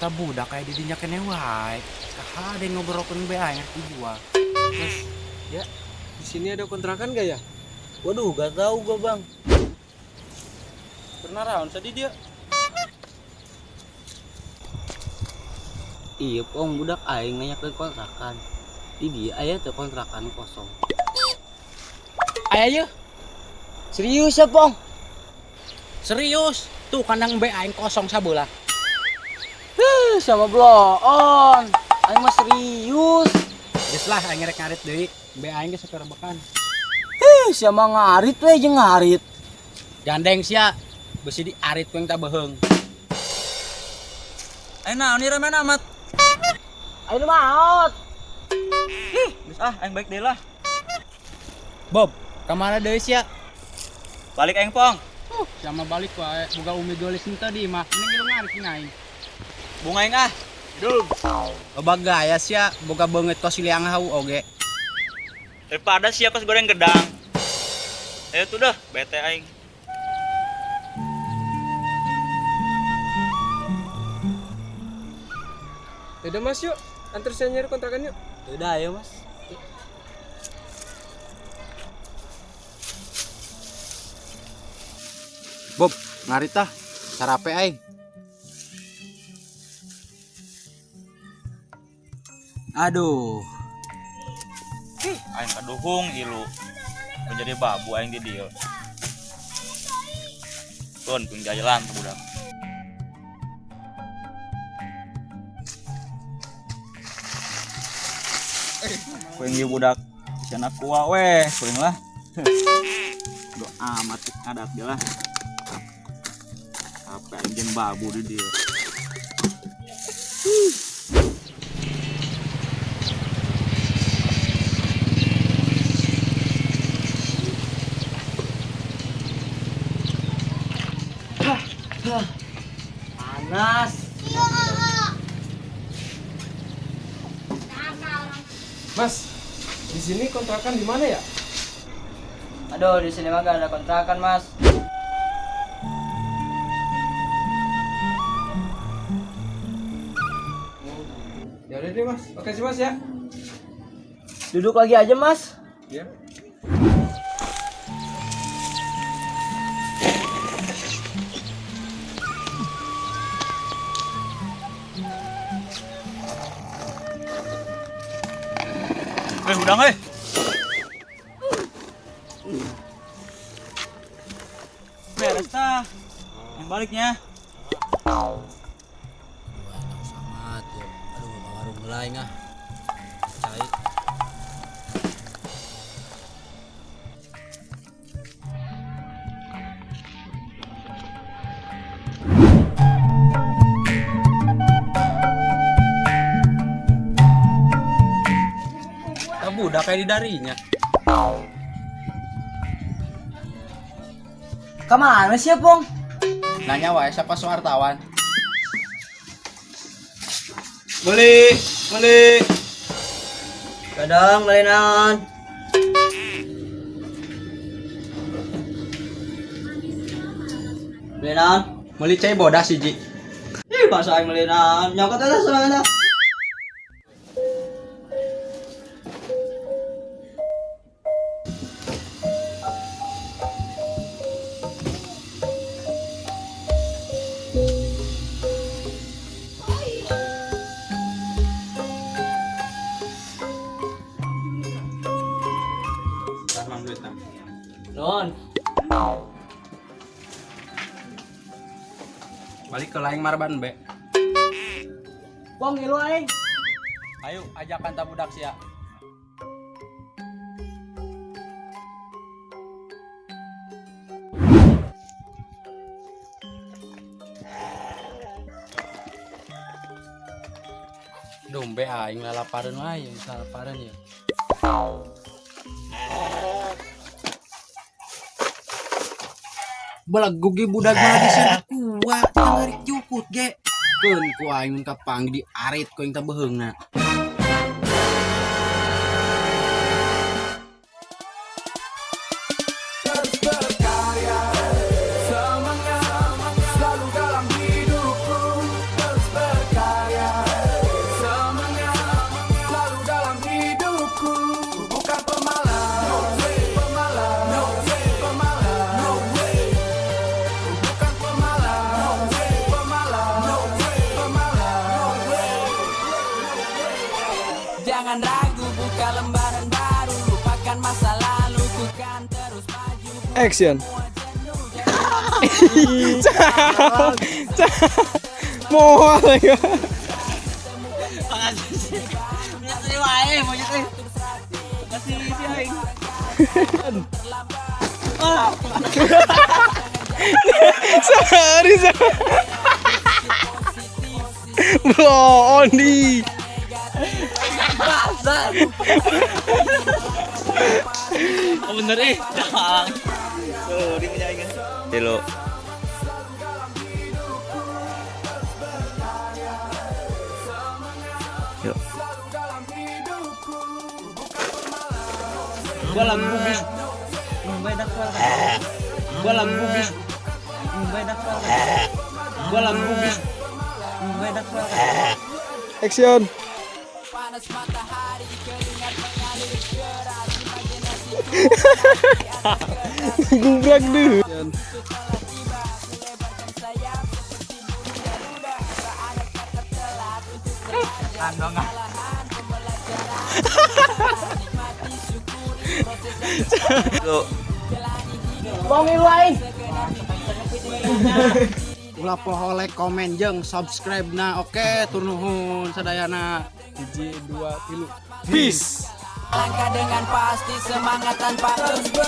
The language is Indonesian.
budak kayak didinya kene wae. Kahade ngobrolkeun bae aing ngerti jua. Mas, ya, di sini ada kontrakan gak ya? Waduh, gak tahu gua bang. Pernah raon tadi dia. Iya pong, budak aing nanya ke kontrakan. Di dia aya teh kontrakan kosong. Aya ye. Serius ya pong? Serius. Tuh kandang bae aing kosong sabeula. Sama bloon. Aing mah serius. Geus lah aing rek ngarit deui. Bae aing geus sakerebekan. Sama ngarit we jeung ngarit. Gandeng sia. Besi di arit ku yang tak beheung. Ayo naon ieu remen amat. Ayo maot. Geus aing baik deui lah. Bob, kamana deui sia? Balik aing pong. Sama balik wae boga umi gelis tadi mah. Mending lu ngarit aing. Bunga aing ah. Hidup. Loba gaya sia boga beungeut kos liang hau oge. Daripada siapa goreng gedang. Ayo tuh dah, bete aing. Udah mas yuk, antar saya nyari kontrakan yuk. Udah ayo mas. Bob, ngarit tah. Sarape aing. Aduh. Aing kaduhung ilu. Menjadi babu aing di dieu. Pun ping jalan tuh budak. Kuing di budak sana kuah weh, kuing lah. Do amat ngadak dia lah. Apa anjeun babu di dieu. Panas. Mas, di sini kontrakan di mana ya? Aduh, di sini mah gak ada kontrakan, Mas. Ya udah deh mas, makasih mas ya. Duduk lagi aja, Mas. Ya. Udang beres tah. Yang baliknya. Sangat ya. Aduh, warung mulai ngah. Cai. Budak kayak di darinya. Kemana sih, Pong? Nanya wae siapa wartawan. Beli. Kadang melenan. Melenan. Meuli cai bodas hiji. Ih, bahasa aing melenan. Nyokot aja soalnya. Non. Balik ke laing marban be. Pong ngilu aing. Ayo ajakan ta budak sia. Dombe aing lalapareun wae, lalapareun ya. Belagu ge budak mah di sana kuat ngarik jukut ge. Keun ku aing kapang di arit ku yang teu beheungna. Semangat selalu dalam hidupku, terus berkarya. jangan ragu, buka lembaran baru, lupakan masa lalu, ku kan terus maju. Action. Mau lagi. Makasih wae monyet teh. Kasih si aing. Sorry. Bro, Oni. Oh bener jangan. Tuh, di punya aing. Dilo. Yuk. Gua lagu bugis. Bedak suara. Gua lagu bugis. Bedak suara. Gua lagu bugis. Bedak suara. Action. Panas matahari, keringat mengalir deras, imajinasi Gubrak deh. lebarkan sayap seperti burung garuda, tak ada kata telat untuk belajar kesalahan, pembelajaran nikmati, syukuri proses yang Tuh. Ulah poho like, komen jeung subscribe na. Oke, tur nuhun sadayana. Hiji, 2, 3. Peace. langkah dengan pasti, semangat tanpa henti.